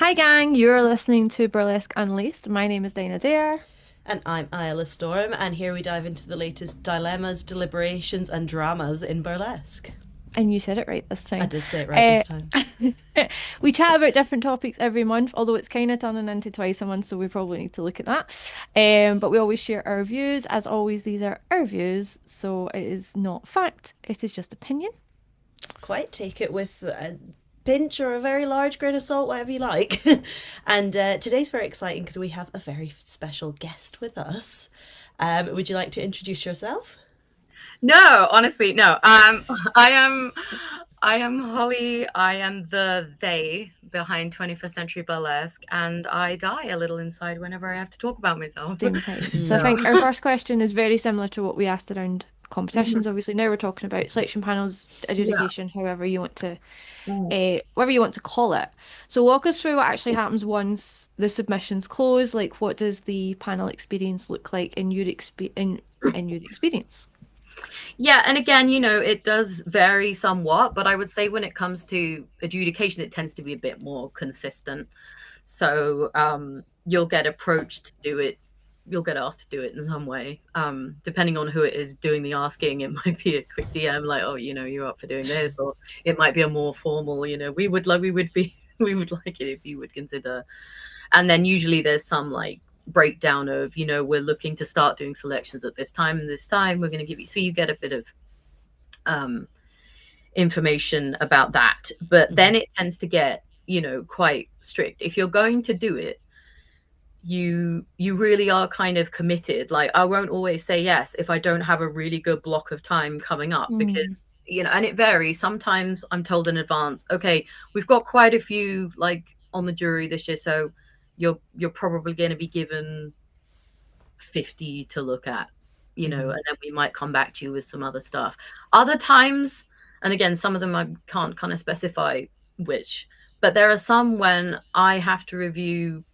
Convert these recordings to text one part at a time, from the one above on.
Hi, gang. You're listening to Burlesque Unleashed. My name is Dana Dare. And I'm Isla Storm, and here we dive into the latest dilemmas, deliberations, and dramas in burlesque. And you said it right this I time. did say it right this Uh, time. we chat about different topics every month, although it's kind of turning into twice a month, so we probably need to look at that. But we always share our views. As always, these are our views, so it is not fact, it is just opinion. Quite take it with a pinch or a very large grain of salt, whatever you like. And today's very exciting because we have a very special guest with us. Would you like to introduce yourself? No, honestly, no. I am Holly. I am the they behind 21st Century Burlesque, and I die a little inside whenever I have to talk about myself. Same time. So I So, think our first question is very similar to what we asked around mhm, competitions. Obviously, now we're talking about selection panels, yeah. adjudication, however you want to Mm. whatever you want to call it. So walk us through what actually happens once the submissions close. Like, what does the panel experience look like in your experience? Yeah, and again, it does vary somewhat, but I would say when it comes to adjudication, it tends to be a bit more consistent. So you'll get approached to do it. You'll get asked to do it in some way. Depending on who it is doing the asking, it might be a quick DM like, "Oh, you're up for doing this," or it might be a more formal. We would like it if you would consider. And then usually there's some like breakdown of, we're looking to start doing selections at this time and this time. We're going to give you, so you get a bit of um, information about that. But Mm-hmm. then it tends to get, quite strict. If you're going to do it, you really are kind of committed. Like, I won't always say yes if I don't have a really good block of time coming up, because Mm, and it varies. Sometimes I'm told in advance, okay, we've got quite a few like on the jury this year, so you're probably going to be given 50 to look at, Mm-hmm. and then we might come back to you with some other stuff. Other times, and again, some of them I can't kind of specify which, but there are some when I have to review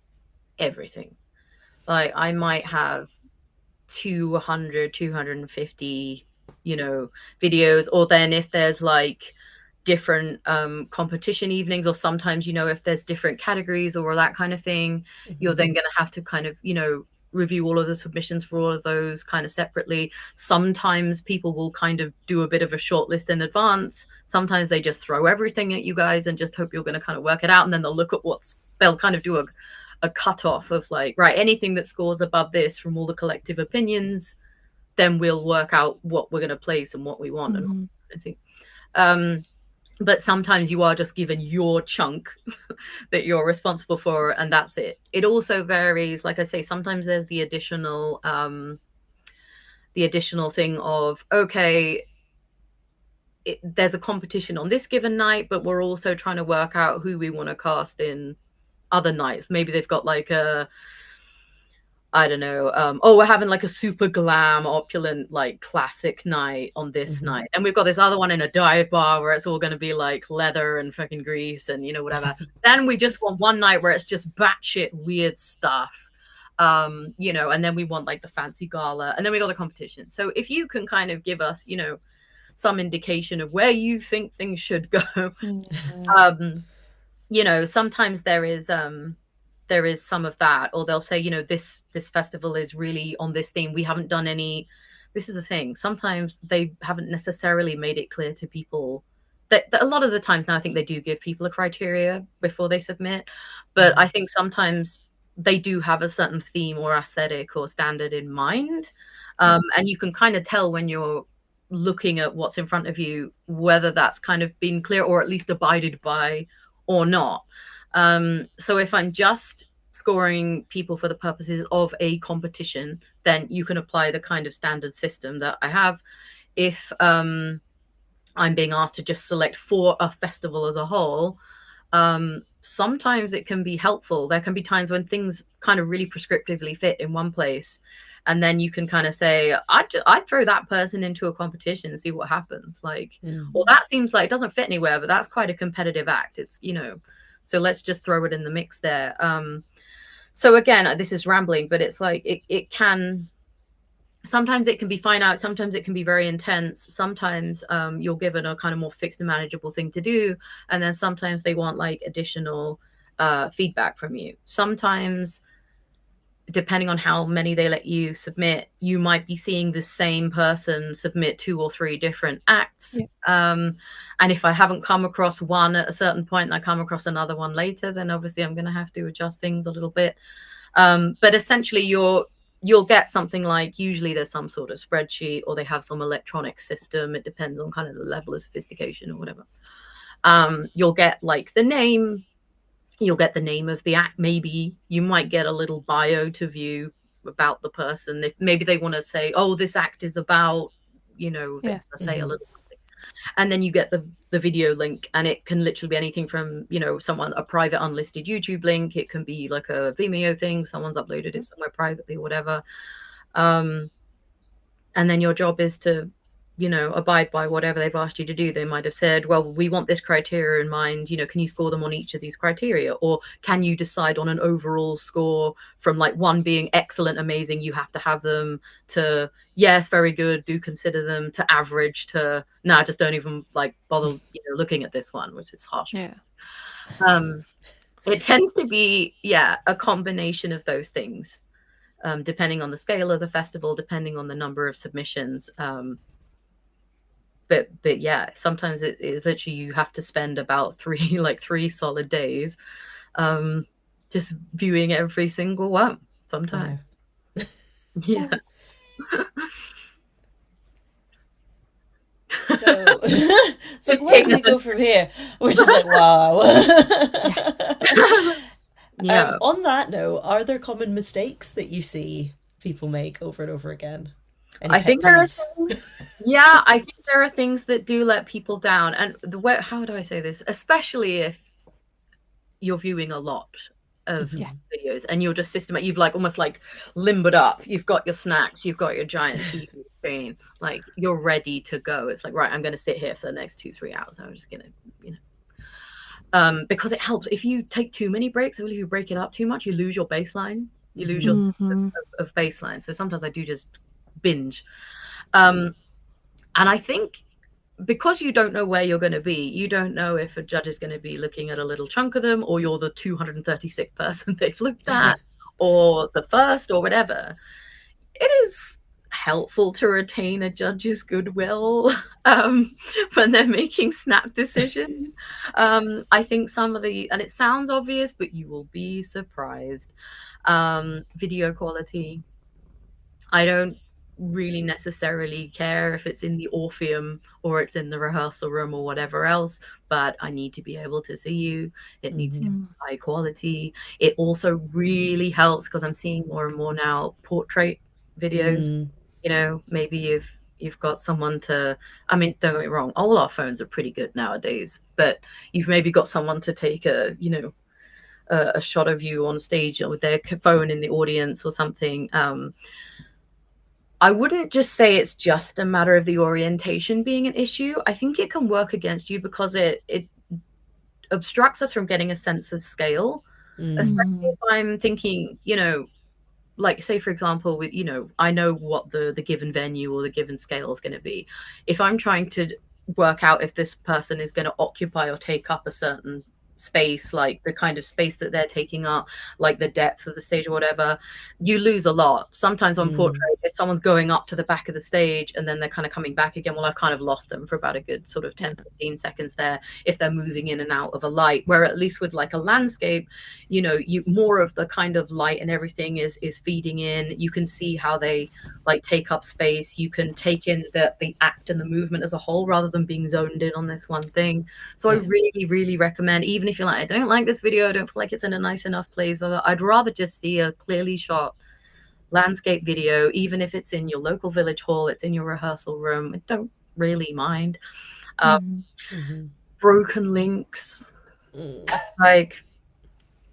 everything. Like, I might have 200, 250, videos. Or then if there's like different competition evenings, or sometimes, if there's different categories or that kind of thing, Mm-hmm. you're then going to have to kind of, review all of the submissions for all of those kind of separately. Sometimes people will kind of do a bit of a short list in advance. Sometimes they just throw everything at you guys and just hope you're going to kind of work it out, and then they'll look at they'll kind of do a cutoff of like, right, anything that scores above this from all the collective opinions, then we'll work out what we're going to place and what we want. And hmm I think, um, but sometimes you are just given your chunk that you're responsible for, and that's it. It also varies. Like I say, sometimes there's the additional thing of, okay, there's a competition on this given night, but we're also trying to work out who we want to cast in other nights. Maybe they've got like a, I don't know. Oh, we're having like a super glam, opulent, like classic night on this Mm-hmm. night. And we've got this other one in a dive bar where it's all going to be like leather and fucking grease and, whatever. Then we just want one night where it's just batshit weird stuff. And then we want like the fancy gala, and then we got the competition. So if you can kind of give us, some indication of where you think things should go, Yeah. um, sometimes there is some of that. Or they'll say, this festival is really on this theme. We haven't done any. This is the thing, sometimes they haven't necessarily made it clear to people that a lot of the times now, I think they do give people a criteria before they submit, but Mm-hmm. I think sometimes they do have a certain theme or aesthetic or standard in mind. And you can kind of tell when you're looking at what's in front of you whether that's kind of been clear or at least abided by or not. So if I'm just scoring people for the purposes of a competition, then you can apply the kind of standard system that I have. If I'm being asked to just select for a festival as a whole, sometimes it can be helpful. There can be times when things kind of really prescriptively fit in one place. And then you can kind of say, I'd throw that person into a competition and see what happens. Like, or that seems like it doesn't fit anywhere, but that's quite a competitive act. It's, so let's just throw it in the mix there. So again, this is rambling, but it's like it can, sometimes it can be fine out, sometimes it can be very intense, sometimes you're given a kind of more fixed and manageable thing to do, and then sometimes they want like additional feedback from you. Sometimes, depending on how many they let you submit, you might be seeing the same person submit 2 or 3 different acts. Yeah. And if I haven't come across one at a certain point and I come across another one later, then obviously I'm going to have to adjust things a little bit. But essentially you'll get something like, usually there's some sort of spreadsheet or they have some electronic system. It depends on kind of the level of sophistication or whatever. You'll get like the name, you'll get the name of the act. Maybe you might get a little bio to view about the person. If maybe they want to say, oh, this act is about, you know, they Yeah. want to say a little something. And then you get the video link, and it can literally be anything from, you know, someone, a private unlisted YouTube link. It can be like a Vimeo thing. Someone's uploaded it somewhere privately or whatever. And then your job is to, you know, abide by whatever they've asked you to do. They might have said, well, we want this criteria in mind, you know, can you score them on each of these criteria? Or can you decide on an overall score from like 1 being excellent, amazing, you have to have them, to yes, very good, do consider them, to average, to nah, just don't even like bother, you know, looking at this one, which is harsh. Yeah. It tends to be, yeah, a combination of those things, depending on the scale of the festival, depending on the number of submissions. But yeah, sometimes it is literally you have to spend about 3 solid days just viewing every single one sometimes. Wow. Yeah. So it's like, where do we go from here? We're just like, wow. Yeah. On that note, are there common mistakes that you see people make over and over again? Any I pet think there are peeves? things, yeah, I think there are things that do let people down. And the way, how do I say this? Especially if you're viewing a lot of Mhm. Yeah. videos and you're just systematic, you've like almost like limbered up, you've got your snacks, you've got your giant TV screen, like you're ready to go. It's like, right, I'm going to sit here for the next 2-3 hours. I'm just going to, you know, because it helps if you take too many breaks, or if you break it up too much, you lose your baseline, you lose your Mm-hmm. of baseline. So sometimes I do just binge. And I think because you don't know where you're going to be, you don't know if a judge is going to be looking at a little chunk of them, or you're the 236th person they've looked at, or the first, or whatever. It is helpful to retain a judge's goodwill when they're making snap decisions. I think some of the, and it sounds obvious, but you will be surprised. Video quality. I don't really necessarily care if it's in the Orpheum or it's in the rehearsal room or whatever else, but I need to be able to see you. It needs to be high quality. It also really helps because I'm seeing more and more now portrait videos. You know, maybe you've got someone to, I mean, don't get me wrong, all our phones are pretty good nowadays, but you've maybe got someone to take a, you know, a shot of you on stage with their phone in the audience or something. I wouldn't just say it's just a matter of the orientation being an issue. I think it can work against you because it obstructs us from getting a sense of scale, especially if I'm thinking, you know, like say for example with, you know, I know what the given venue or the given scale is going to be. If I'm trying to work out if this person is going to occupy or take up a certain space, like the kind of space that they're taking up, like the depth of the stage or whatever, you lose a lot. Sometimes on portrait, if someone's going up to the back of the stage and then they're kind of coming back again, well, I've kind of lost them for about a good sort of 10-15 seconds there if they're moving in and out of a light. Where at least with like a landscape, you know, you more of the kind of light and everything is feeding in. You can see how they like take up space. You can take in the act and the movement as a whole rather than being zoned in on this one thing. So I really, really recommend, even if you're like, I don't like this video, I don't feel like it's in a nice enough place, I'd rather just see a clearly shot landscape video, even if it's in your local village hall, it's in your rehearsal room. I don't really mind. Broken links, like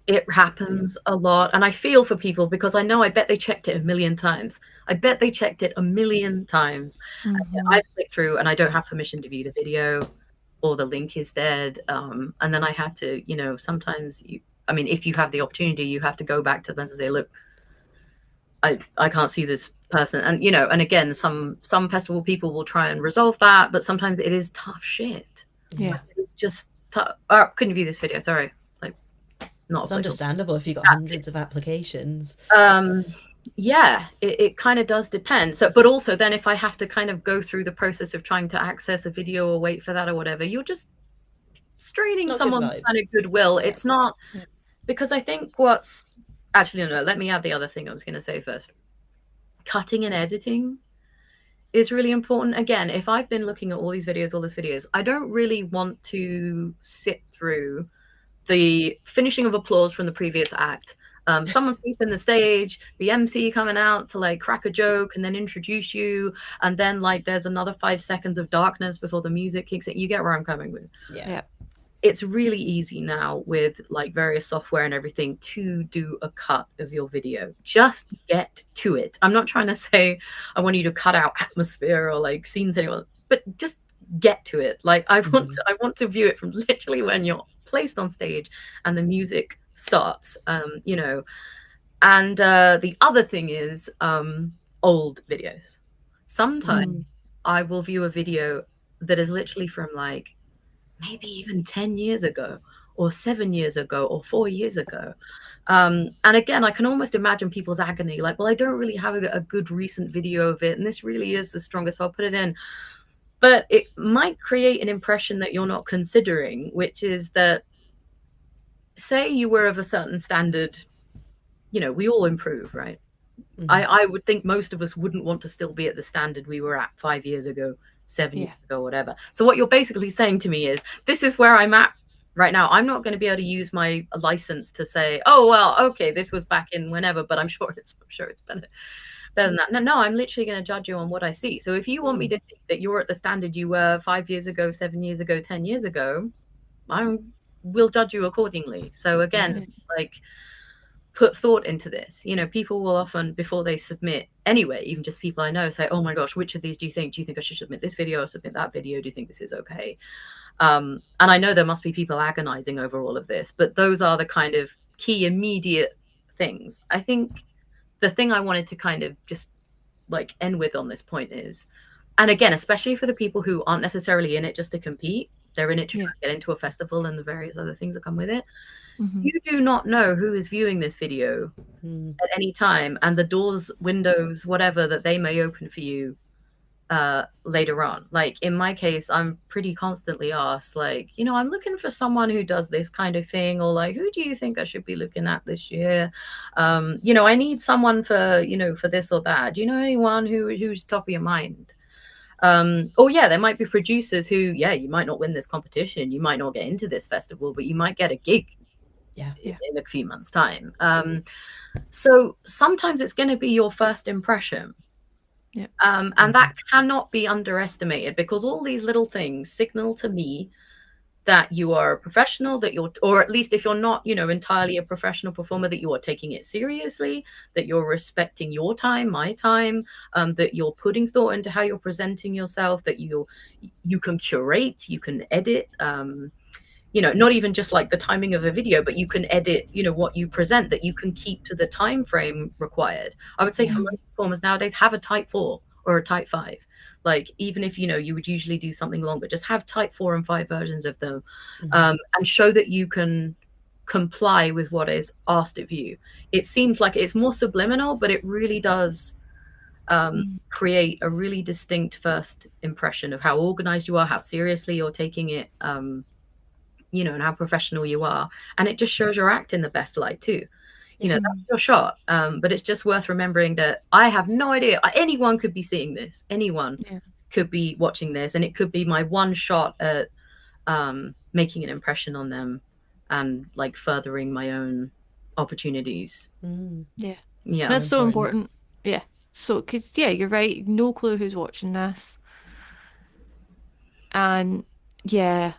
it happens a lot, and I feel for people because I know, I bet they checked it a million times. I bet they checked it a million times. I click through and I don't have permission to view the video, or the link is dead, and then I had to, you know, sometimes you, I mean, if you have the opportunity, you have to go back to them and say, look, I can't see this person. And, you know, and again, some festival people will try and resolve that, but sometimes it is tough shit. Yeah. It's just tough. Oh, couldn't view this video, sorry. Like, not It's applicable. understandable if you've got hundreds of applications. Um, yeah, it kind of does depend. So, but also then if I have to kind of go through the process of trying to access a video or wait for that or whatever, you're just It's straining not good someone's kind vibes. of goodwill. Yeah. It's not, Yeah. because I think what's actually, no, let me add the other thing I was going to say first. Cutting and editing is really important. Again, if I've been looking at all these videos, I don't really want to sit through the finishing of applause from the previous act. Someone sweeping the stage, the MC coming out to like crack a joke and then introduce you, and then like there's another 5 seconds of darkness before the music kicks in. You get where I'm coming with. Yeah. Yeah. It's really easy now with like various software and everything to do a cut of your video. Just get to it. I'm not trying to say I want you to cut out atmosphere or like scenes anymore, but just get to it. Like I want to view it from literally when you're placed on stage and the music starts. You know. And the other thing is old videos. Mm. Sometimes I will view a video that is literally from like maybe even 10 years ago or 7 years ago or 4 years ago. And again, I can almost imagine people's agony like, well, I don't really have a good recent video of it. And this really is the strongest. So I'll put it in. But it might create an impression that you're not considering, which is that, say you were of a certain standard, you know, we all improve, right? I would think most of us wouldn't want to still be at the standard we were at 5 years ago, 7 years Yeah. ago, whatever. So what you're basically saying to me is, this is where I'm at right now. I'm not going to be able to use my license to say, oh well, okay, this was back in whenever, but I'm sure it's better than that. No, I'm literally going to judge you on what I see. So if you want me to think that you're at the standard you were 5 years ago, 7 years ago, 10 years ago, I will judge you accordingly. So again, Yeah. like, put thought into this. You know, people will often, before they submit anyway, even just people I know, say, oh my gosh, which of these do you think? Do you think I should submit this video or submit that video? Do you think this is okay? And I know there must be people agonizing over all of this, but those are the kind of key immediate things. I think the thing I wanted to kind of just like end with on this point is, and again, especially for the people who aren't necessarily in it just to compete, they're in it to try Yeah. to get into a festival and the various other things that come with it. Mm-hmm. You do not know who is viewing this video at any time, and the doors, windows, whatever that they may open for you later on. Like in my case, I'm pretty constantly asked, like, you know, I'm looking for someone who does this kind of thing, or like, who do you think I should be looking at this year? You know, I need someone for, you know, for this or that. Do you know anyone who's top of your mind? Or yeah, there might be producers who, yeah, you might not win this competition, you might not get into this festival, but you might get a gig Yeah. in a few months' time. So sometimes it's going to be your first impression. Yeah. And that cannot be underestimated, because all these little things signal to me that you are a professional, that you're, or at least if you're not, you know, entirely a professional performer, that you are taking it seriously, that you're respecting your time, my time, that you're putting thought into how you're presenting yourself, that you can curate, you can edit, you know, not even just like the timing of a video, but you can edit, you know, what you present, that you can keep to the time frame required. I would say Yeah. for most performers nowadays, have a type 4 or a type 5. Like, even if, you know, you would usually do something longer, just have type 4 and 5 versions of them, and show that you can comply with what is asked of you. It seems like it's more subliminal, but it really does create a really distinct first impression of how organized you are, how seriously you're taking it, you know, and how professional you are. And it just shows your act in the best light too. You know, Yeah. that's your shot. But it's just worth remembering that I have no idea. Anyone could be seeing this. Anyone Yeah. could be watching this. And it could be my one shot at making an impression on them and like furthering my own opportunities. Yeah. Yeah. That's so important. Yeah. So, because, yeah, you're right. No clue who's watching this. And yeah,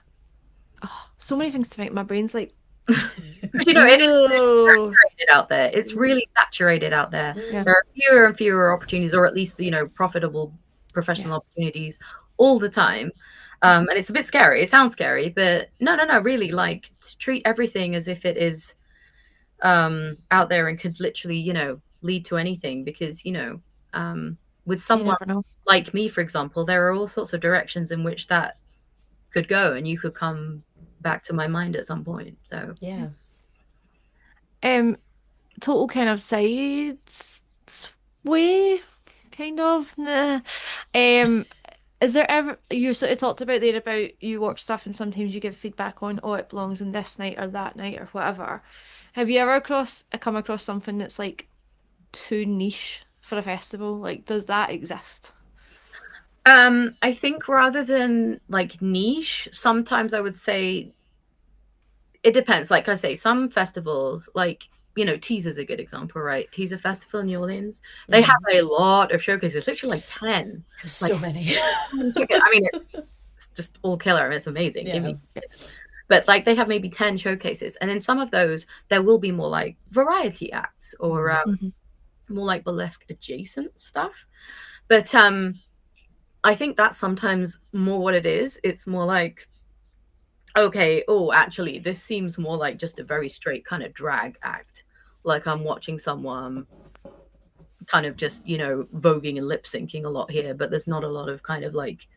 oh, so many things to think. My brain's like, But you know, it is whoa. saturated out there. It's really saturated out there. Yeah. There are fewer and fewer opportunities, or at least, you know, profitable Yeah. professional opportunities all the time. And it's a bit scary. It sounds scary, but no, really, like, treat everything as if it is out there and could literally, you know, lead to anything. Because, you know, with You someone never know. like me, for example, there are all sorts of directions in which that could go, and you could come back to my mind at some point. So Yeah. Um, total kind of side sway, kind of. Nah. Um, is there ever you sort of talked about there about you watch stuff and sometimes you give feedback on, oh, it belongs in this night or that night or whatever. Have you ever come across something that's like too niche for a festival? Like, does that exist? I think rather than like niche, sometimes I would say it depends. Like I say, some festivals, like, Tea's is a good example, right? Tea's a festival in New Orleans. They have a lot of showcases, literally like 10. There's Like so many. 10 I mean, it's just all killer. It's amazing. Yeah. But like they have maybe 10 showcases. And in some of those, there will be more like variety acts or Hmm. more like burlesque adjacent stuff. But I think that's sometimes more what it is. It's more like, okay, oh, actually, this seems more like just a very straight kind of drag act. Like I'm watching someone kind of just, voguing and lip syncing a lot here, but there's not a lot of kind of like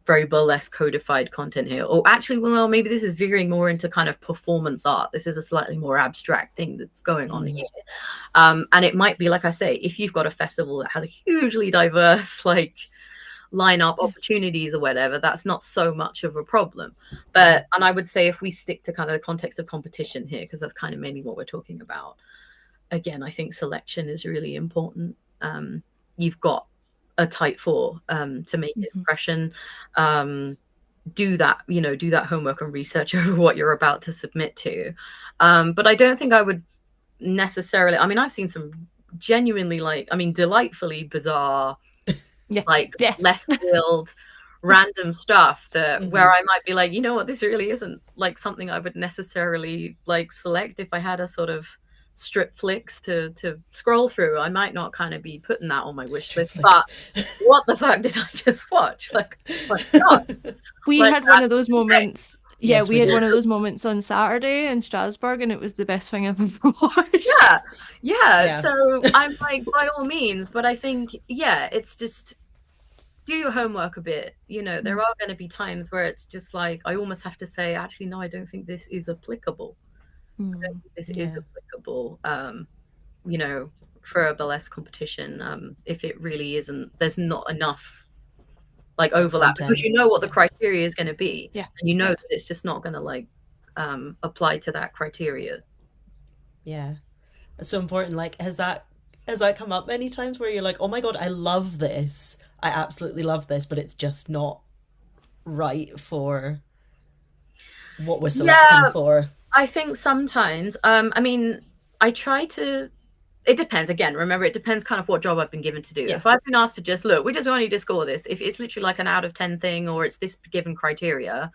very burlesque codified content here. Or actually, well, maybe this is veering more into kind of performance art. This is a slightly more abstract thing that's going on here. And it might be, like I say, if you've got a festival that has a hugely diverse, like, lineup Yeah. opportunities or whatever, that's not so much of a problem. And I would say if we stick to kind of the context of competition here, because that's kind of mainly what we're talking about, again, I think selection is really important. You've got a tight four to make an Hmm. impression. Do that homework and research over what you're about to submit to. But I don't think I would necessarily, I mean, I've seen some genuinely, like, I mean, delightfully bizarre, Yeah. like, Yeah. left field random stuff that where Mhm. I might be like, this really isn't like something I would necessarily like select if I had a sort of strip flicks to scroll through. I might not kind of be putting that on my wish Strip list, but flicks. what the fuck did I just watch? Like, my God, We like had one of that's those great. moments. Yeah, Yes, we we had one did. of those moments on Saturday in Strasbourg, and it was the best thing I've ever watched. Yeah. Yeah. Yeah. So I'm like, by all means, but I think, yeah, it's just do your homework a bit. There Mm. are going to be times where it's just like, I almost have to say, actually, no, I don't think this is applicable. Mm. This is Yeah. applicable, you know, for a burlesque competition. If it really isn't, there's not enough like Like overlap because content. you know what the Yeah. criteria is going to be, Yeah. and you know Yeah. that it's just not going to like apply to that criteria. Yeah. It's so important. Like, has that come up many times where you're like, oh my God, I love this. I absolutely love this, but it's just not right for what we're selecting Yeah, for. I think sometimes. I mean, I try to. It depends. Again, remember, it depends kind of what job I've been given to do. Yeah. If I've been asked to just look, we just want you to score this. If it's literally like an out of 10 thing or it's this given criteria,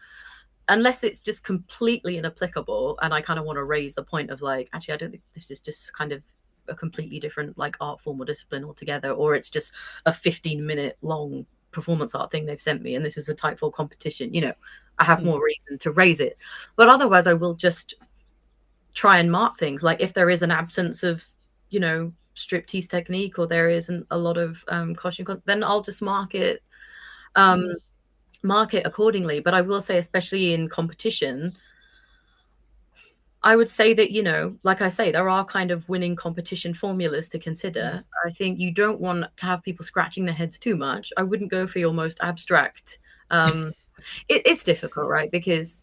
unless it's just completely inapplicable and I kind of want to raise the point of like, actually, I don't think this is just kind of a completely different like art form or discipline altogether, or it's just a 15-minute long performance art thing they've sent me and this is a type 4 competition, I have Mhm. more reason to raise it. But otherwise, I will just try and mark things. Like if there is an absence of, striptease technique or there isn't a lot of costume, then I'll just um, mark it accordingly. But I will say, especially in competition, I would say that, like I say, there are kind of winning competition formulas to Yeah. consider. I think you don't want to have people scratching their heads too much. I wouldn't go for your most abstract. Um, it's difficult, right? Because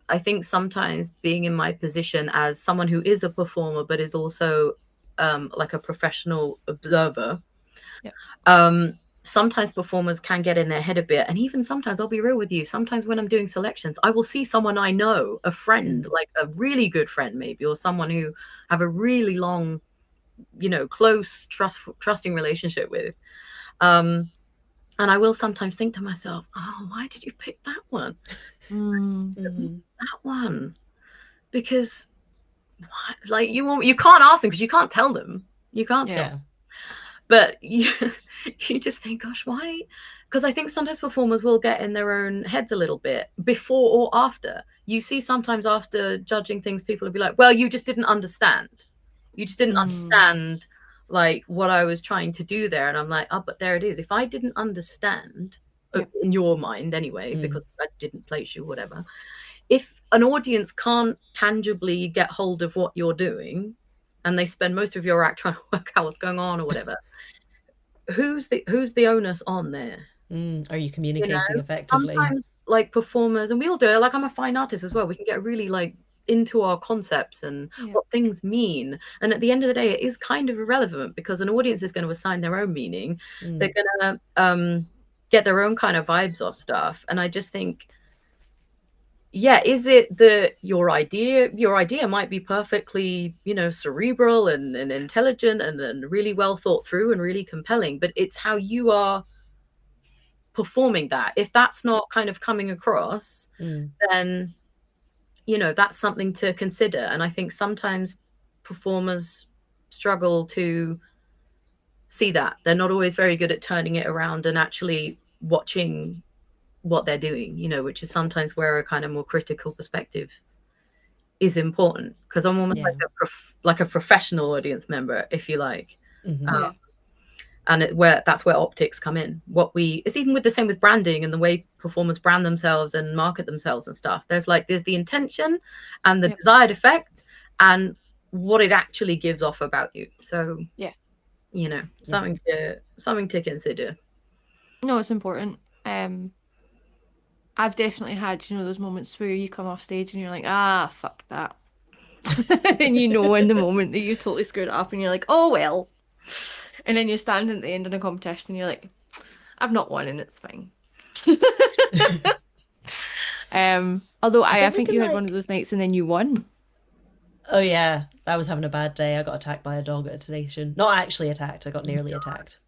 I think sometimes being in my position as someone who is a performer, but is also like a professional observer, Yeah. um, sometimes performers can get in their head a bit. And even sometimes, I'll be real with you, sometimes when I'm doing selections, I will see someone I know, a friend, Mm. like a really good friend, maybe, or someone who have a really long, close, trusting relationship with. Um, and I will sometimes think to myself, oh, why did you pick that one? Mm. Hmm. That one. Because what? Like you can't ask them because you can't tell them. You can't tell. Yeah. Yeah. But you just think, gosh, why? Because I think sometimes performers will get in their own heads a little bit before or after. You see, sometimes after judging things, people will be like, well, you just didn't understand. You just didn't Mm. understand like what I was trying to do there. And I'm like, oh, but there it is. If I didn't understand, Yeah. in your mind anyway, Mm. because I didn't place you, whatever. If an audience can't tangibly get hold of what you're doing, and they spend most of your act trying to work out what's going on or whatever, who's the onus on there? Are you You know, communicating effectively? sometimes like performers, and we all do it, like I'm a fine artist as well, we can get really like into our concepts and Yeah. what things mean, and at the end of the day it is kind of irrelevant because an audience is going to assign their own meaning. They're going to get their own kind of vibes off stuff, and I just think, yeah, is it that your idea might be perfectly, you know, cerebral and intelligent and really well thought through and really compelling, but it's how you are performing that. If that's not kind of coming across, then, you know, that's something to consider. And I think sometimes performers struggle to see that. They're not always very good at turning it around and actually watching what they're doing, you know, which is sometimes where a kind of more critical perspective is important, because I'm almost Yeah. like a professional audience member, if you like. Yeah. And where that's where optics come in. It's even with the same with branding and the way performers brand themselves and market themselves and stuff. There's the intention and the Yep. desired effect and what it actually gives off about you. So Yeah. you know, something to consider. No, it's important. I've definitely had, you know, those moments where you come off stage and you're like, ah, fuck that. And you know in the moment that you totally screwed it up and you're like, oh well. And then you stand at the end of a competition and you're like, I've not won and it's fine. Although I I think we think can you had one of like. those nights and then you won. Oh yeah, I was having a bad day. I got attacked by a dog at a station. Not actually attacked. I got nearly attacked.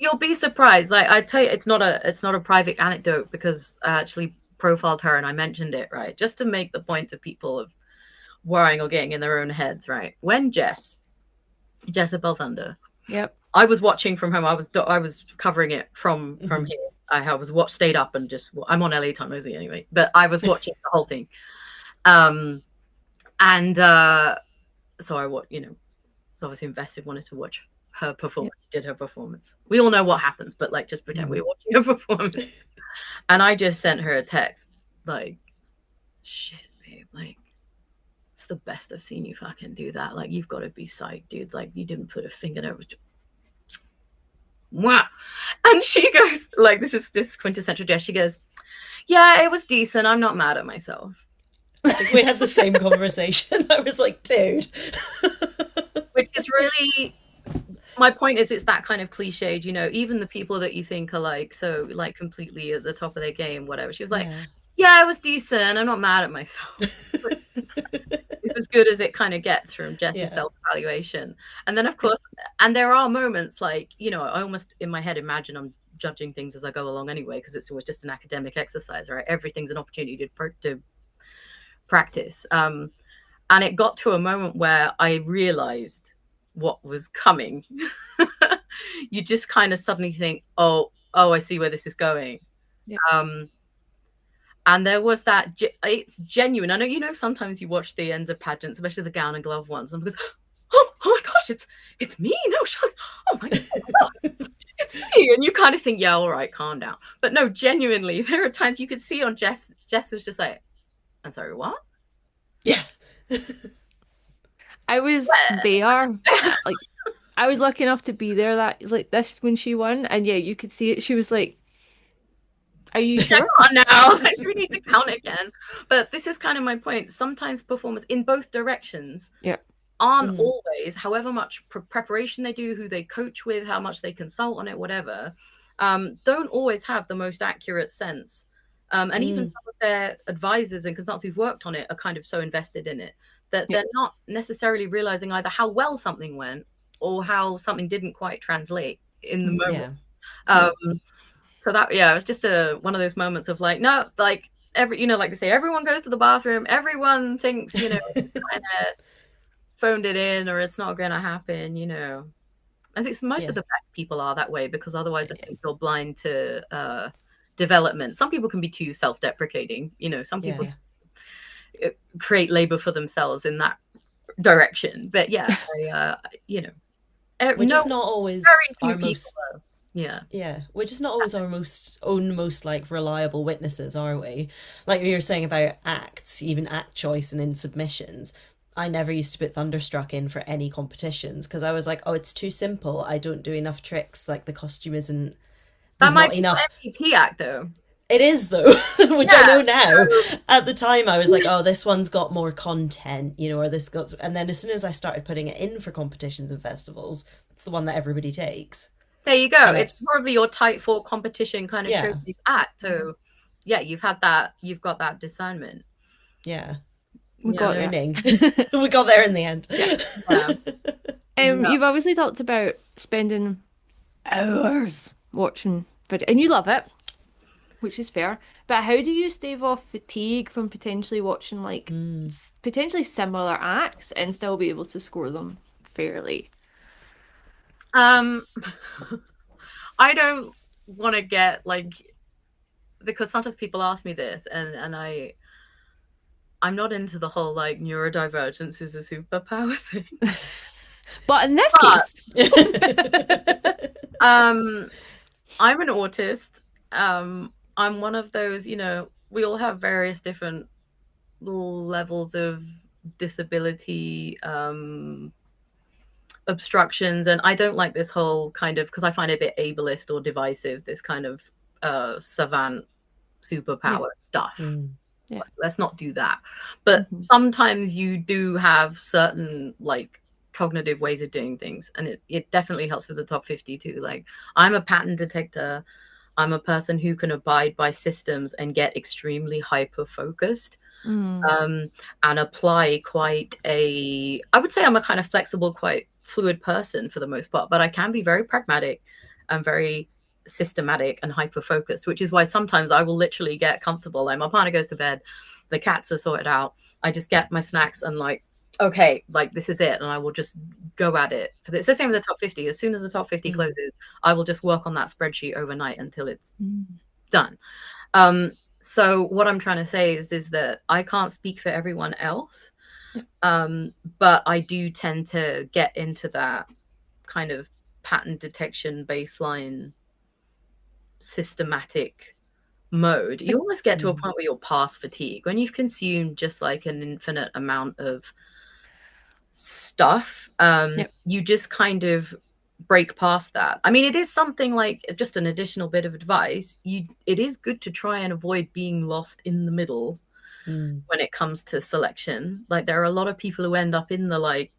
You'll be surprised. Like I tell you, it's not a private anecdote because I actually profiled her and I mentioned it, right? Just to make the point to people of worrying or getting in their own heads, right? When Jezebel Thunder, Yep. I was watching from home. I was covering it from here. I was stayed up and just I'm on LA time mostly anyway, but I was watching the whole thing. And so I was obviously invested, wanted to watch her performance. Yep. She did her performance. We all know what happens, but like just pretend we were watching her performance. And I just sent her a text like, shit, babe, like it's the best I've seen you fucking do that. Like you've got to be psyched, dude. Like you didn't put a finger there. Wow. And she goes, like, this quintessential Jess. She goes, yeah, it was decent. I'm not mad at myself. I think we had the same conversation. I was like, dude. Which is really, my point is, it's that kind of cliched, you know, even the people that you think are like, so like completely at the top of their game, whatever. She was like, yeah, it was decent. I'm not mad at myself. It's as good as it kind of gets from Jess's self-evaluation. And then, of course, and there are moments like, you know, I almost in my head imagine I'm judging things as I go along anyway, because it's always just an academic exercise, right? Everything's an opportunity to practice. And it got to a moment where I realized what was coming. You just kind of suddenly think, oh, I see where this is going. Yep. And there was that, it's genuine. I know, you know, sometimes you watch the ends of pageants, especially the gown and glove ones, and because, oh my gosh, it's me. No, Charlotte. Oh my God, it's me. And you kind of think, yeah, all right, calm down. But no, genuinely, there are times you could see on Jess was just like, I'm sorry, what? Yeah. I was there. Like, I was lucky enough to be there this when she won, and yeah, you could see it. She was like, "Are you sure?" On now, like, we need to count again. But this is kind of my point. Sometimes performers in both directions aren't always, however much preparation they do, who they coach with, how much they consult on it, whatever, don't always have the most accurate sense. And even some of their advisors and consultants who've worked on it are kind of so invested in it that they're not necessarily realizing either how well something went or how something didn't quite translate in the moment. So that, yeah, it was just one of those moments of like, no, like you know, like they say, everyone goes to the bathroom, everyone thinks, you know, kind of phoned it in or it's not going to happen, you know. I think most of the best people are that way because otherwise I think you're blind to development. Some people can be too self-deprecating, you know, some people create labor for themselves in that direction. But yeah, you know, we're just not always our most Yeah. Yeah, we're just not always our most like reliable witnesses, are we? Like you were saying about acts, even act choice and in submissions. I never used to put Thunderstruck in for any competitions because I was like, oh, it's too simple. I don't do enough tricks. Like the costume isn't. That There's might not be your enough. MVP act though. It is though, which I Yeah. know now. So At the time, I was like, oh, this one's got more content, you know, or this got. And then as soon as I started putting it in for competitions and festivals, it's the one that everybody takes. there you go. And I, It's probably your tight for competition kind of yeah, showcase act. So yeah, you've got that discernment. yeah. We Yeah. got there. Learning. We got there in the end. Yeah. Yeah. Yeah. You've obviously talked about spending hours watching video, and you love it, which is fair. But how do you stave off fatigue from potentially watching like Mm. potentially similar acts and still be able to score them fairly? Um I don't want to get like, because sometimes people ask me this, and I'm not into the whole like neurodivergence is a superpower thing. But in this But case, um I'm an autist. I'm one of those, we all have various different levels of disability, obstructions, and I don't like this whole kind of, because I find it a bit ableist or divisive, this kind of savant yeah, superpower stuff. Mm. yeah. Let's not do that. But Hmm. sometimes you do have certain like cognitive ways of doing things, and it definitely helps with the top 50 too. Like, I'm a pattern detector. I'm a person who can abide by systems and get extremely hyper focused, Mm. and apply quite I would say I'm a kind of flexible, quite fluid person for the most part, but I can be very pragmatic and very systematic and hyper focused, which is why sometimes I will literally get comfortable. Like, my partner goes to bed, the cats are sorted out, I just get my snacks and like, okay, like this is it, and I will just go at it. It's the same with the top 50. As soon as the top 50 Mm. closes, I will just work on that spreadsheet overnight until it's Mm. done. So what I'm trying to say is that I can't speak for everyone else, Yeah. but I do tend to get into that kind of pattern detection, baseline, systematic mode. You almost get to a Mm. point where you're past fatigue when you've consumed just like an infinite amount of stuff. Yep. You just kind of break past that. I mean, it is something like, just an additional bit of advice. It is good to try and avoid being lost in the middle Mm. when it comes to selection. Like, there are a lot of people who end up in the like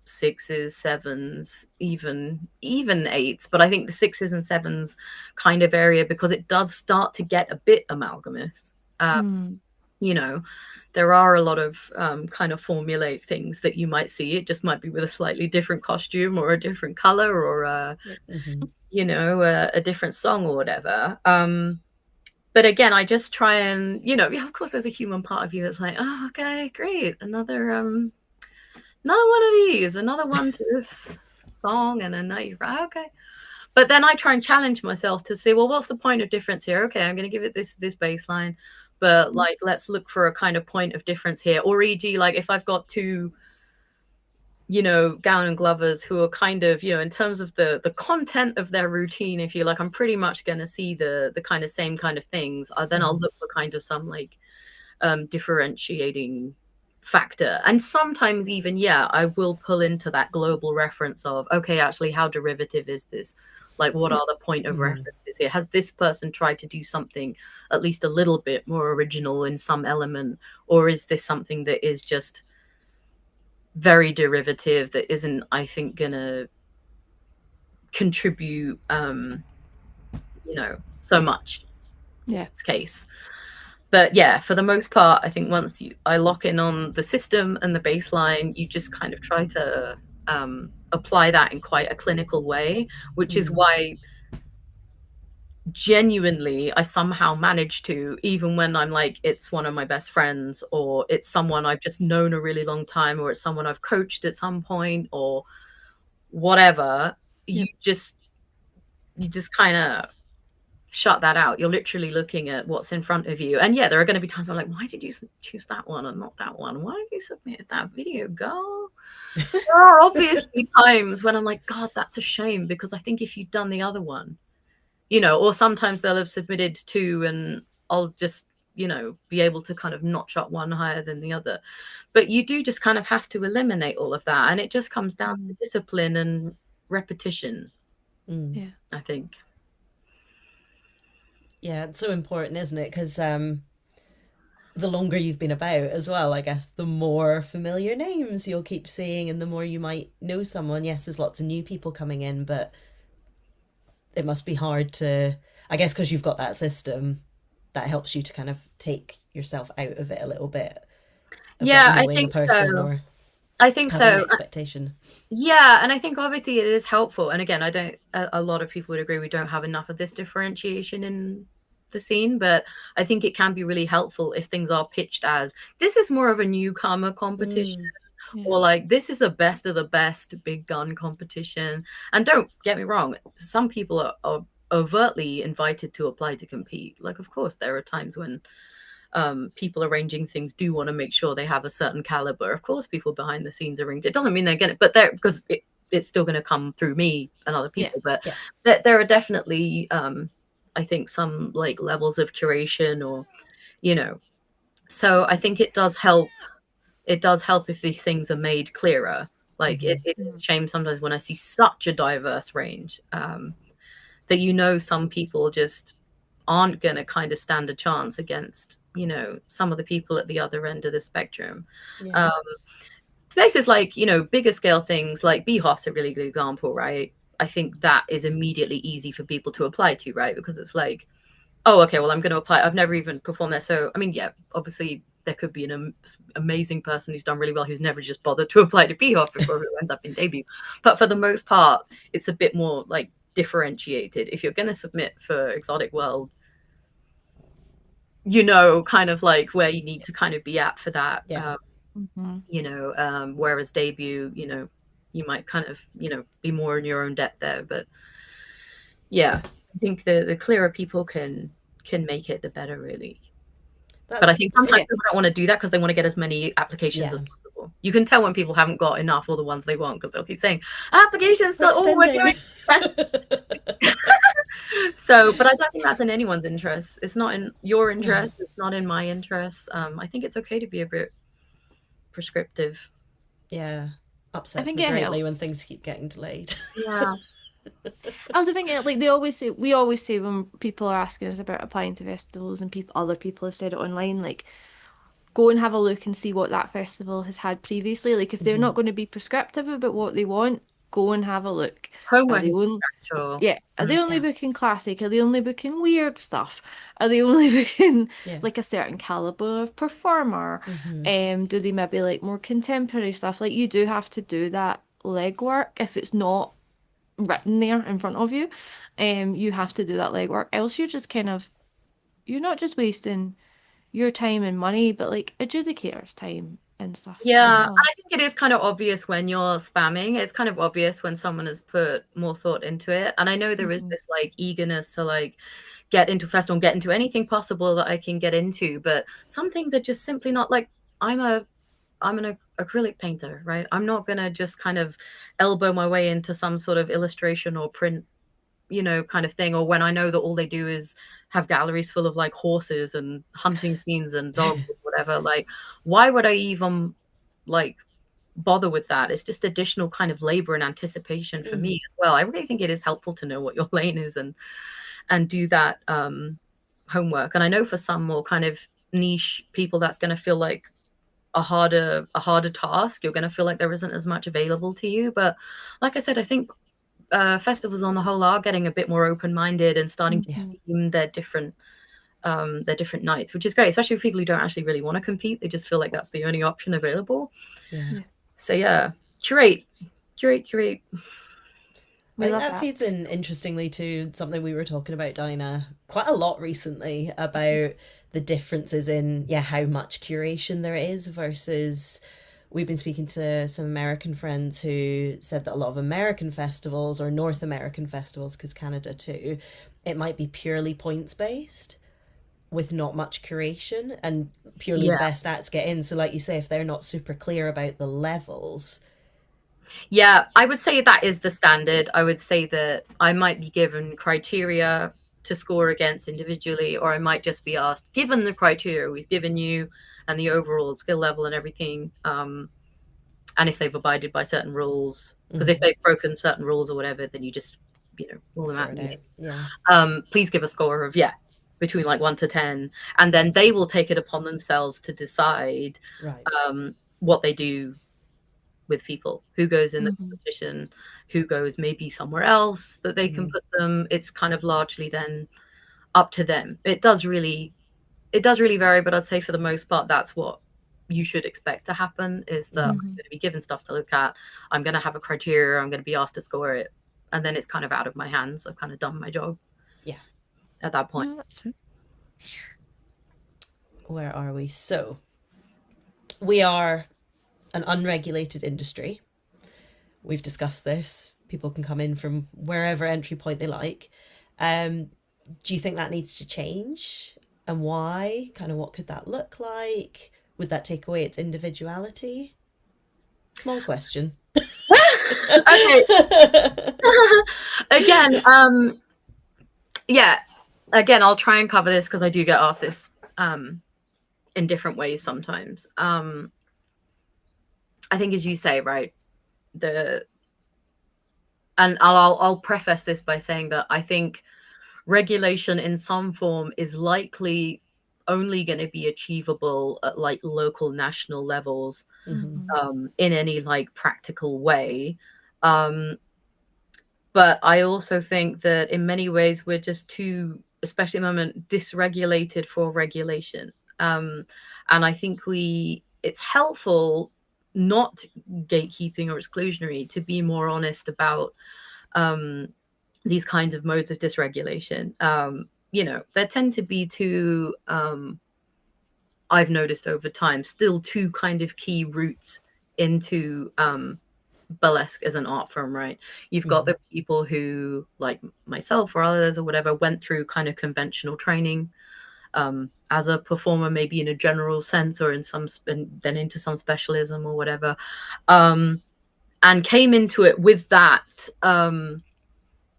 sixes, sevens, even eights, but I think the sixes and sevens kind of area, because it does start to get a bit amalgamous. Mm. You know, there are a lot of kind of formulaic things that you might see. It just might be with a slightly different costume or a different color, or Yep. Mm-hmm. a different song or whatever. But again, I just try and, yeah, of course there's a human part of you that's like, oh, okay, great, another one of these, another one to this song, and a night, right? Okay. But then I try and challenge myself to say, well, what's the point of difference here? Okay, I'm going to give it this baseline, but like, let's look for a kind of point of difference here. Or e.g., like, if I've got two, gown and glovers who are kind of, in terms of the content of their routine, if you like, I'm pretty much going to see the kind of same kind of things. Then I'll Mm-hmm. look for kind of some like differentiating factor. And sometimes even, yeah, I will pull into that global reference of, okay, actually, how derivative is this? Like, what Yep. are the point of Mm. references here? Has this person tried to do something at least a little bit more original in some element? Or is this something that is just very derivative, that isn't, I think, gonna contribute so much in Yeah. this case? But yeah, for the most part, I think once I lock in on the system and the baseline, you just kind of try to apply that in quite a clinical way, which is Mm. why genuinely I somehow manage to, even when I'm like, it's one of my best friends, or it's someone I've just known a really long time, or it's someone I've coached at some point, or whatever, you Yep. just kind of shut that out. You're literally looking at what's in front of you. And yeah, there are going to be times where I'm like, why did you choose that one and not that one? Why have you submitted that video, girl? There are obviously times when I'm like, God, that's a shame, because I think if you'd done the other one, or sometimes they'll have submitted two and I'll just, be able to kind of notch up one higher than the other. But you do just kind of have to eliminate all of that. And it just comes down to Mm. discipline and repetition, Mm. Yeah. I think. Yeah, it's so important, isn't it? Because the longer you've been about as well, I guess, the more familiar names you'll keep seeing and the more you might know someone. Yes, there's lots of new people coming in, but it must be hard to, I guess, because you've got that system that helps you to kind of take yourself out of it a little bit of like Yeah, I knowing a think person so. or I think having an so. expectation. Yeah, and I think obviously it is helpful. And again, I don't, a lot of people would agree we don't have enough of this differentiation in the scene, but I think it can be really helpful if things are pitched as this is more of a newcomer competition, Mm, Yeah. or like this is a best of the best big gun competition. And don't get me wrong, some people are overtly invited to apply to compete. Like, of course, there are times when people arranging things do want to make sure they have a certain caliber. Of course, people behind the scenes arrange. It doesn't mean they're going to, but they're because it's still going to come through me and other Yeah. people. But yeah. there are definitely, I think, some like levels of curation, or you know. So I think it does help. It does help if these things are made clearer. Like Mm-hmm. it is a Mm. shame sometimes when I see such a diverse range, that some people just aren't going to kind of stand a chance against some of the people at the other end of the spectrum. Yeah. um Places like bigger scale things like BHOF's a really good example, right? I think that is immediately easy for people to apply to, right? Because it's like, oh, okay, well, I'm going to apply. I've never even performed there, so I mean, yeah, obviously there could be an amazing person who's done really well who's never just bothered to apply to BHOF before who ends up in debut. But for the most part, it's a bit more like differentiated. If you're going to submit for Exotic World, kind of like where you need to kind of be at for that. Yeah. Mhm. Whereas debut, you might kind of, be more in your own depth there. But yeah, I think the clearer people can make it, the better, really. But I That's think sometimes Yeah. people don't want to do that because they want to get as many applications yeah. as possible. You can tell when people haven't got enough or the ones they want because they'll keep saying applications We're still. Oh, we're extending. doing. So, but I don't think that's in anyone's interest. It's not in your No. interest. It's not in my interest. I think it's okay to be a bit prescriptive. Yeah. I Upsets think me it greatly when helps. things keep getting delayed. Yeah. I was thinking, like we always say when people are asking us about applying to festivals, and other people have said it online, like go and have a look and see what that festival has had previously. Like if they're Hmm. not going to be prescriptive about what they want, go and have a look. Are Homework they is on essential. Yeah, are they only Yeah. booking classic? Are they only booking weird stuff? Are they only booking Yeah. like a certain caliber of performer? Hmm. Do they maybe like more contemporary stuff? Like you do have to do that legwork if it's not written there in front of you. You have to do that legwork, else you're not just wasting your time and money, but like adjudicators' time and stuff as Yeah, and well. I think it is kind of obvious when you're spamming. It's kind of obvious when someone has put more thought into it. And I know there is Hmm. this like eagerness to like get into festival and get into anything possible that I can get into, but some things are just simply not like I'm a I'm an acrylic painter, right? I'm not gonna just kind of elbow my way into some sort of illustration or print, kind of thing. Or when I know that all they do is have galleries full of like horses and hunting scenes and dogs or whatever. Like, why would I even like bother with that? It's just additional kind of labor and anticipation for me Mm. as well. I really think it is helpful to know what your lane is and do that homework. And I know for some more kind of niche people, that's going to feel like a harder task. You're going to feel like there isn't as much available to you. But like I said, I think festivals on the whole are getting a bit more open-minded and starting to Yeah. Hmm. theme their different nights, which is great, especially for people who don't actually really want to compete. They just feel like that's the only option available. Yeah. Yeah, So yeah, curate, curate, curate. I we think love that that. feeds in interestingly to something we were talking about, Dinah, quite a lot recently about the differences in, yeah, how much curation there is versus. We've been speaking to some American friends who said that a lot of American festivals or North American festivals, because Canada too, it might be purely points based with not much curation and purely the Yeah, best acts get in. So, like you say, if they're not super clear about the levels, yeah, I would say that is the standard. I would say that I might be given criteria to score against individually, or I might just be asked, given the criteria we've given you and the overall skill level and everything, and if they've abided by certain rules, because if they've broken certain rules or whatever, then you just, rule them Throw out. it out. Yeah. Please give a score of, between like 1 to 10, and then they will take it upon themselves to decide Right. what they do with people, who goes in the Mhm. competition, who goes maybe somewhere else that they can Mhm. put them. It's kind of largely then up to them. It does really vary, but I'd say for the most part, that's what you should expect to happen, is that I'm Mhm. going to be given stuff to look at. I'm going to have a criteria. I'm going to be asked to score it. And then it's kind of out of my hands. I've kind of done my job Yeah. at that point. No, that's fine. Where are we? So, we are an unregulated industry. We've discussed this. People can come in from wherever entry point they like. Do you think that needs to change? And why? Kind of what could that look like? Would that take away its individuality? Small question. Okay. Again, again, I'll try and cover this because I do get asked this in different ways sometimes. I think, as you say, right, and I'll preface this by saying that I think regulation in some form is likely only going to be achievable at like local, national levels, Mhm. in any like practical way. But I also think that in many ways we're just too, especially at the moment, dysregulated for regulation. And I think it's helpful, not gatekeeping or exclusionary, to be more honest about these kinds of modes of dysregulation. There tend to be two, I've noticed over time, still two kind of key routes into burlesque as an art form, right? You've got Mhm. the people who, like myself or others or whatever, went through kind of conventional training as a performer, maybe in a general sense, or in some, then into some specialism or whatever, and came into it with that,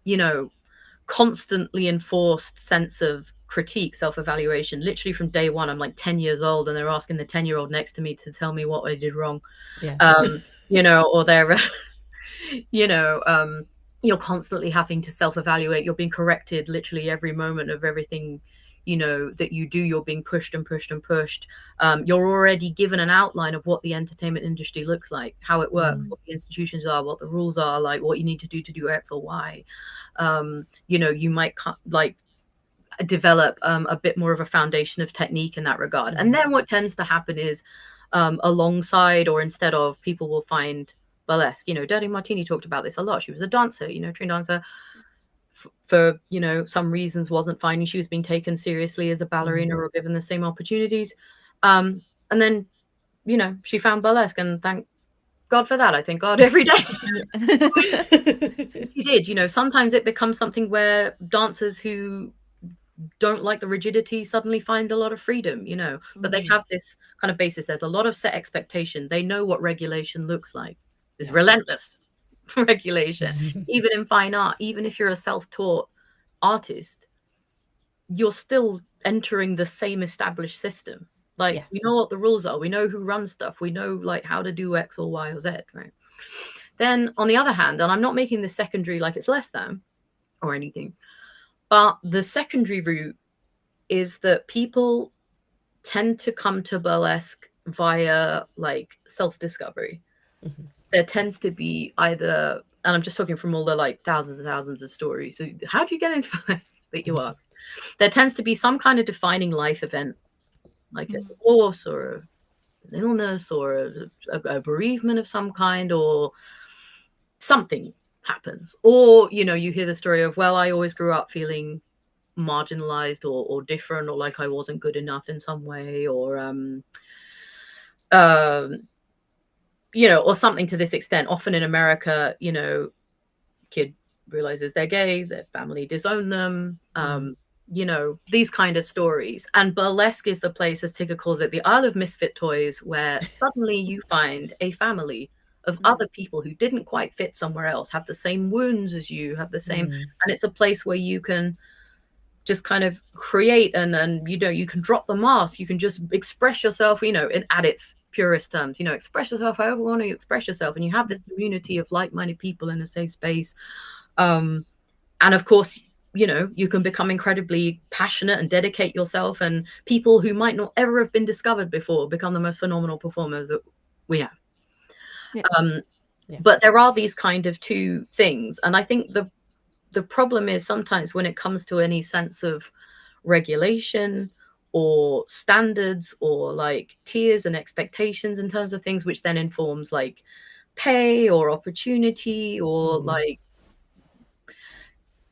you know, constantly enforced sense of critique, self-evaluation. Literally from day one, I'm like 10 years old and they're asking the 10-year-old next to me to tell me what I did wrong. Yeah. Or they're you know you're constantly having to self-evaluate. You're being corrected literally every moment of everything that you do. You're being pushed and pushed and pushed. You're already given an outline of what the entertainment industry looks like, how it works, Mm. what the institutions are, what the rules are, like what you need to do X or Y. You might like develop a bit more of a foundation of technique in that regard. And Mhm. then what tends to happen is, alongside or instead of, people will find burlesque. Dirty Martini talked about this a lot. She was a dancer, trained dancer, for some reasons wasn't finding she was being taken seriously as a ballerina Mhm. or given the same opportunities. And then she found burlesque, and thank God for that. I thank God every day. She did. Sometimes it becomes something where dancers who don't like the rigidity suddenly find a lot of freedom, but they Mhm. have this kind of basis. There's a lot of set expectation. They know what regulation looks like. It's Yeah. relentless regulation. Even in fine art, even if you're a self-taught artist, you're still entering the same established system. Like, Yeah. we know what the rules are. We know who runs stuff. We know like how to do X or Y or Z, right? Then on the other hand, and I'm not making this secondary like it's less than or anything, but the secondary route is that people tend to come to burlesque via like self-discovery. Mhm. There tends to be either, and I'm just talking from all the like thousands and thousands of stories. So how do you get into burlesque that you ask? There tends to be some kind of defining life event, like a Mhm. divorce or an illness or a bereavement of some kind, or something happens. Or, you hear the story of, well, I always grew up feeling marginalized or different, or like I wasn't good enough in some way, or um or something to this extent. Often in America, kid realizes they're gay, their family disown them, Mm. these kind of stories. And burlesque is the place, as Tigger calls it, the Isle of Misfit Toys, where suddenly you find a family of other people who didn't quite fit somewhere else, have the same wounds as you, have the same, Mm. and it's a place where you can just kind of create, and you know, you can drop the mask, you can just express yourself, you know, in at its purest terms, you know, express yourself however you want to express yourself, and you have this community of like-minded people in a safe space. And of course, you know, you can become incredibly passionate and dedicate yourself, and people who might not ever have been discovered before become the most phenomenal performers that we have. Yeah. But there are these kind of two things, and I think the problem is sometimes when it comes to any sense of regulation or standards or like tiers and expectations in terms of things, which then informs like pay or opportunity, or like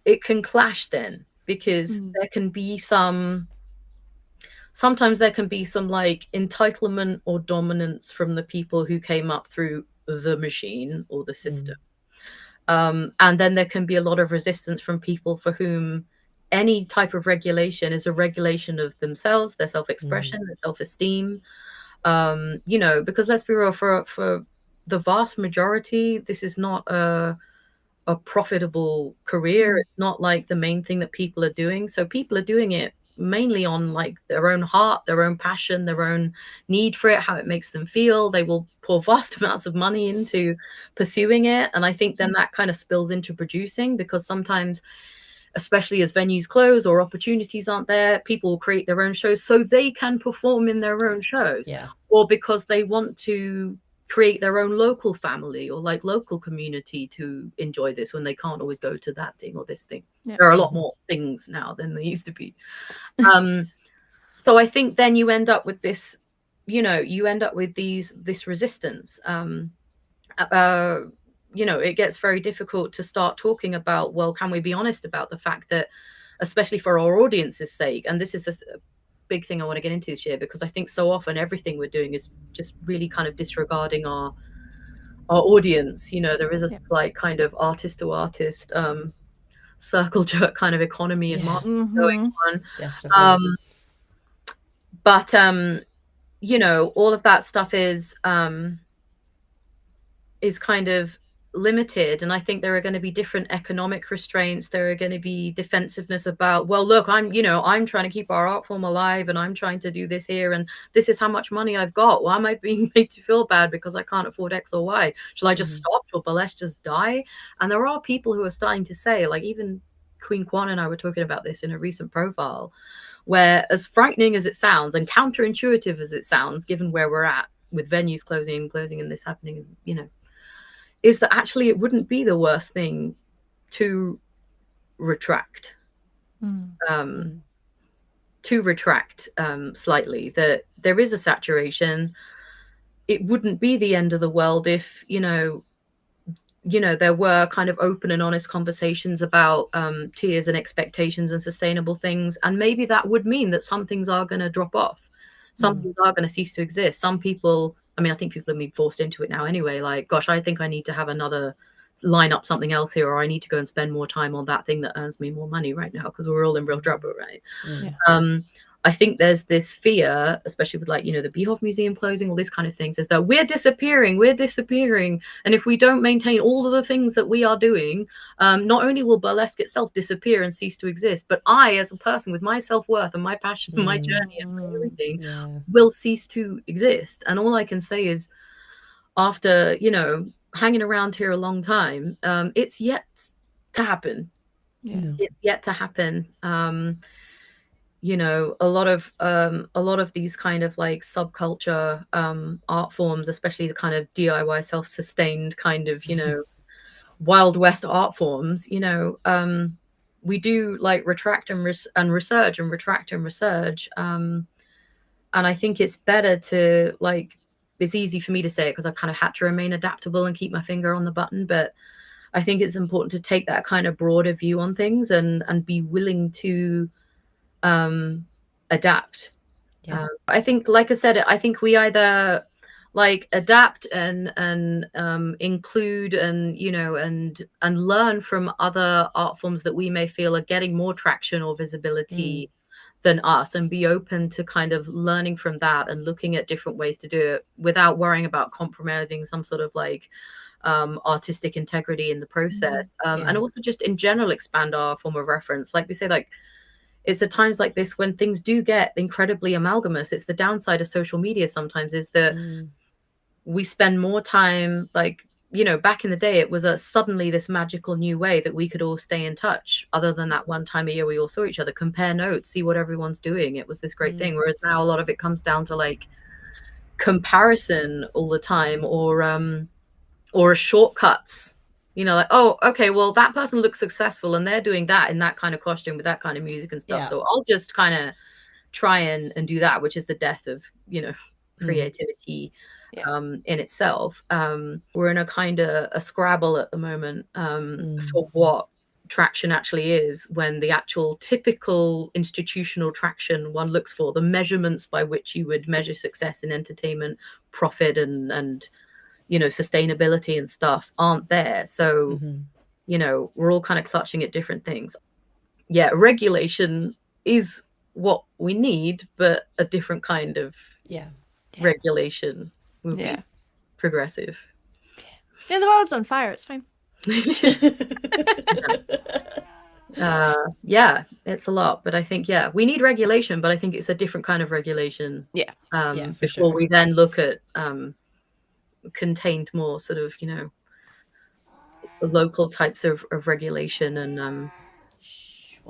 it can clash then, because there can be sometimes there can be some like entitlement or dominance from the people who came up through the machine or the system. And then there can be a lot of resistance from people for whom any type of regulation is a regulation of themselves, their self-expression, their self-esteem. You know, because let's be real, for the vast majority, this is not a profitable career. It's not like the main thing that people are doing. So people are doing it mainly on like their own heart, their own passion, their own need for it, how it makes them feel. They will pour vast amounts of money into pursuing it. And I think then that kind of spills into producing, because sometimes, especially as venues close or opportunities aren't there, people will create their own shows so they can perform in their own shows. Or because they want to create their own local family or like local community to enjoy this when they can't always go to that thing or this thing. There are a lot more things now than there used to be. So I think then you end up with this, you know, you end up with this resistance. You know, it gets very difficult to start talking about, well, can we be honest about the fact that, especially for our audience's sake, and this is the big thing I want to get into this year, because I think so often everything we're doing is just really kind of disregarding our audience. You know, there is a slight kind of artist to artist circle jerk kind of economy and marketing going on. Definitely. But you know, all of that stuff is kind of limited, and I think there are going to be different economic restraints. There are going to be defensiveness about, well, look, I'm trying to keep our art form alive, and I'm trying to do this here, and this is how much money I've got. Why am I being made to feel bad because I can't afford X or Y? Shall I just stop? Shall burlesque just die? And there are people who are starting to say, like, even Queen Kwan and I were talking about this in a recent profile, where, as frightening as it sounds and counterintuitive as it sounds, given where we're at with venues closing and this happening, you know, is that actually it wouldn't be the worst thing to retract. Slightly, that there is a saturation. It wouldn't be the end of the world if, you know, there were kind of open and honest conversations about tiers and expectations and sustainable things. And maybe that would mean that some things are going to drop off. Some things are going to cease to exist. Some people, I mean, I think people have been forced into it now anyway. Like, gosh, I think I need to have another line up something else here, or I need to go and spend more time on that thing that earns me more money right now, because we're all in real trouble, right? I think there's this fear, especially with, like, you know, the Beehoff Museum closing, all these kind of things, is that we're disappearing. And if we don't maintain all of the things that we are doing, not only will burlesque itself disappear and cease to exist, but I, as a person with my self-worth and my passion and my journey and my everything, will cease to exist. And all I can say is, after, you know, hanging around here a long time, it's yet to happen. It's yet to happen. You know, a lot of these kind of like subculture art forms, especially the kind of DIY self-sustained kind of, you know, Wild West art forms, you know, we do like retract and resurge and retract and resurge. And I think it's better to, like, it's easy for me to say it because I've kind of had to remain adaptable and keep my finger on the button, but I think it's important to take that kind of broader view on things and be willing to adapt. I think, like I said, I think we either like adapt and include and, you know, and learn from other art forms that we may feel are getting more traction or visibility than us, and be open to kind of learning from that and looking at different ways to do it without worrying about compromising some sort of like artistic integrity in the process. And also just in general expand our form of reference. Like we say, like, it's at times like this when things do get incredibly amalgamous. It's the downside of social media sometimes, is that we spend more time, like, you know, back in the day, it was a suddenly this magical new way that we could all stay in touch. Other than that one time a year we all saw each other, compare notes, see what everyone's doing. It was this great thing. Whereas now a lot of it comes down to like comparison all the time, or shortcuts. You know, like, oh, okay, well, that person looks successful and they're doing that in that kind of costume with that kind of music and stuff. Yeah. So I'll just kind of try and do that, which is the death of, you know, creativity in itself. We're in a kind of a scrabble at the moment for what traction actually is, when the actual typical institutional traction one looks for, the measurements by which you would measure success in entertainment, profit, and you know, sustainability and stuff aren't there. So you know, we're all kind of clutching at different things. Yeah, regulation is what we need, but a different kind of regulation would be progressive. Yeah, the world's on fire. It's fine. Yeah, it's a lot, but I think, yeah, we need regulation, but I think it's a different kind of regulation. Yeah. Before we then look at contained, more sort of, you know, local types of regulation and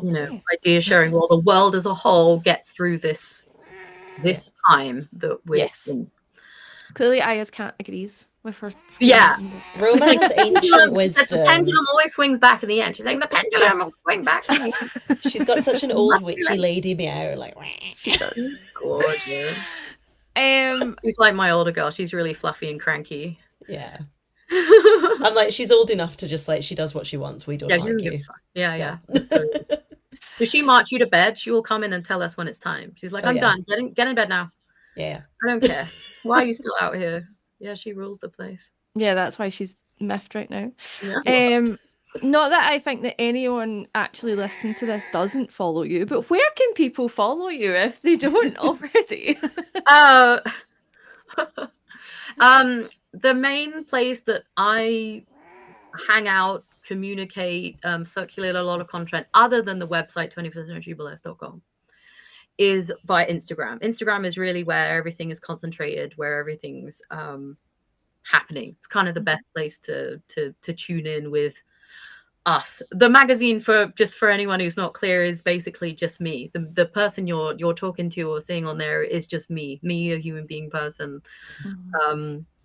you know, idea sharing, while the world as a whole gets through this time that we're in. Clearly Aya's cat agrees with her. Yeah. Roma has ancient wisdom. The pendulum always swings back in the end. She's saying the pendulum will swing back. She's got such an old witchy lady meow, like she does. It's gorgeous. She's like my older girl. She's really fluffy and cranky. Yeah. I'm like, she's old enough to just like, she does what she wants. We don't argue. Yeah. If she march you to bed, she will come in and tell us when it's time. She's like, I'm done. Get in bed now. Yeah. I don't care. Why are you still out here? Yeah, she rules the place. Yeah, that's why she's miffed right now. Yeah. Not that I think that anyone actually listening to this doesn't follow you, but where can people follow you if they don't already? The main place that I hang out, communicate, circulate a lot of content, other than the website 21stcenturyburlesque.com, is via Instagram. Instagram is really where everything is concentrated, where everything's happening. It's kind of the best place to tune in with us. The magazine, for anyone who's not clear, is basically just me. The person you're talking to or seeing on there is just me, a human being person.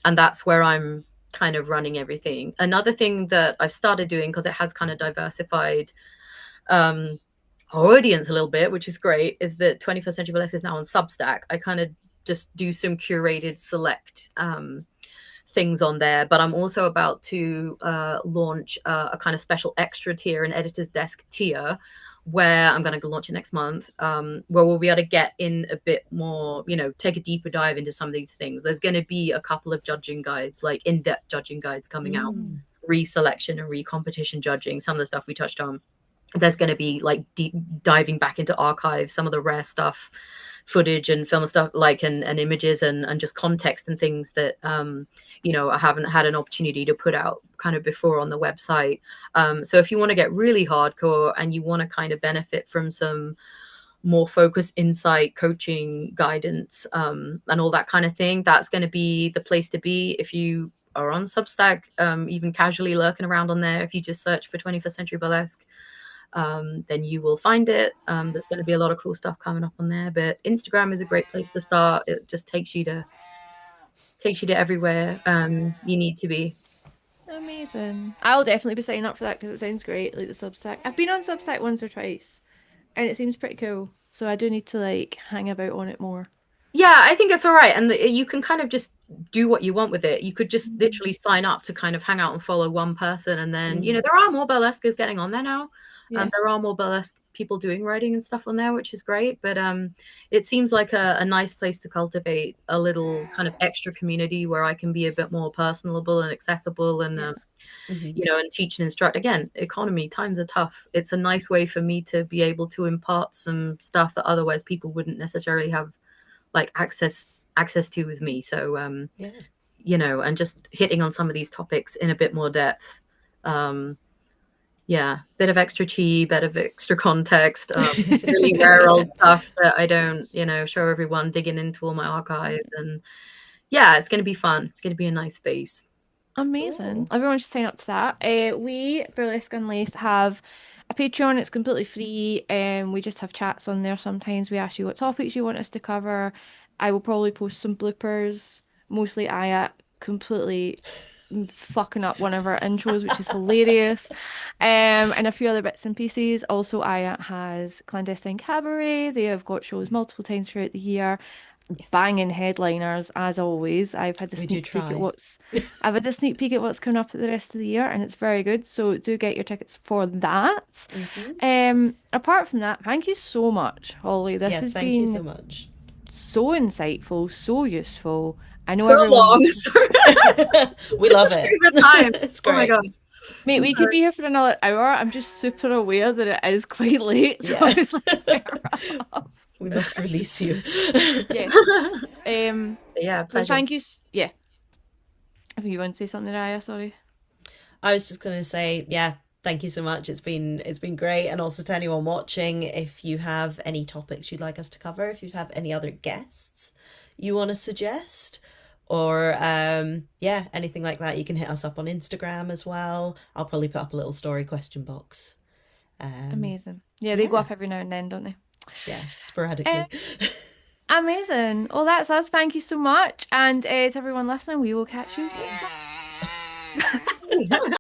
And that's where I'm kind of running everything. Another thing that I've started doing, because it has kind of diversified our audience a little bit, which is great, is that 21st Century Burlesque is now on Substack. I kind of just do some curated select things on there, but I'm also about to launch a kind of special extra tier, an editor's desk tier, where I'm going to launch it next month, where we'll be able to get in a bit more, you know, take a deeper dive into some of these things. There's going to be a couple of judging guides, like in-depth judging guides coming out, re-selection and re-competition judging, some of the stuff we touched on. There's going to be like deep diving back into archives, some of the rare stuff, footage and film stuff, like and images and just context and things that you know, I haven't had an opportunity to put out kind of before on the website. So if you want to get really hardcore and you want to kind of benefit from some more focused insight, coaching, guidance, and all that kind of thing, that's going to be the place to be. If you are on Substack, even casually lurking around on there, if you just search for 21st Century Burlesque, then you will find it. There's going to be a lot of cool stuff coming up on there, but Instagram is a great place to start. It just takes you to everywhere you need to be. Amazing. I'll definitely be signing up for that because it sounds great, like the Substack. I've been on Substack once or twice and it seems pretty cool, so I do need to like hang about on it more. Yeah, I think it's all right. And you can kind of just do what you want with it. You could just literally sign up to kind of hang out and follow one person. And then, you know, there are more burlesquers getting on there now. There are more burlesque people doing writing and stuff on there, which is great. But it seems like a nice place to cultivate a little kind of extra community where I can be a bit more personable and accessible and, you know, and teach and instruct. Again, economy, times are tough. It's a nice way for me to be able to impart some stuff that otherwise people wouldn't necessarily have like access to with me. So you know, and just hitting on some of these topics in a bit more depth yeah, bit of extra tea, bit of extra context, really rare old stuff that I don't, show everyone, digging into all my archives. And yeah, it's going to be fun. It's going to be a nice space. Amazing. Cool. Everyone should sign up to that. We, Burlesque Unlaced, have a Patreon. It's completely free. We just have chats on there sometimes. We ask you what topics you want us to cover. I will probably post some bloopers, mostly Aya completely fucking up one of our intros, which is hilarious. And a few other bits and pieces. Also, Aya has Clandestine Cabaret. They have got shows multiple times throughout the year, Yes, banging headliners as always. we do try. I've had a sneak peek at what's coming up at the rest of the year, and it's very good. So do get your tickets for that. Hmm. Apart from that, thank you so much, Holly. This Yeah, has thank you so been much. so insightful, so useful. I know So everyone long. listening. Sorry. We It's a love it. favorite time. It's Oh my great. God. Mate, I'm we could sorry. be here for another hour. I'm just super aware that it is quite late, so I Yeah, was like, better wrap. we must release you. Yes. Um, Yeah, but pleasure. thank you. Yeah. If you want to say something, Raya, sorry. I was just gonna say, yeah, thank you so much. It's been great. And also to anyone watching, if you have any topics you'd like us to cover, if you have any other guests you want to suggest, or yeah, anything like that, you can hit us up on Instagram as well. I'll probably put up a little story question box. Um, Amazing. Yeah, they go yeah, up every now and then, don't they? yeah, Um, sporadically. amazing. Well, that's us. Thank you so much. And to everyone listening, we will catch you next time.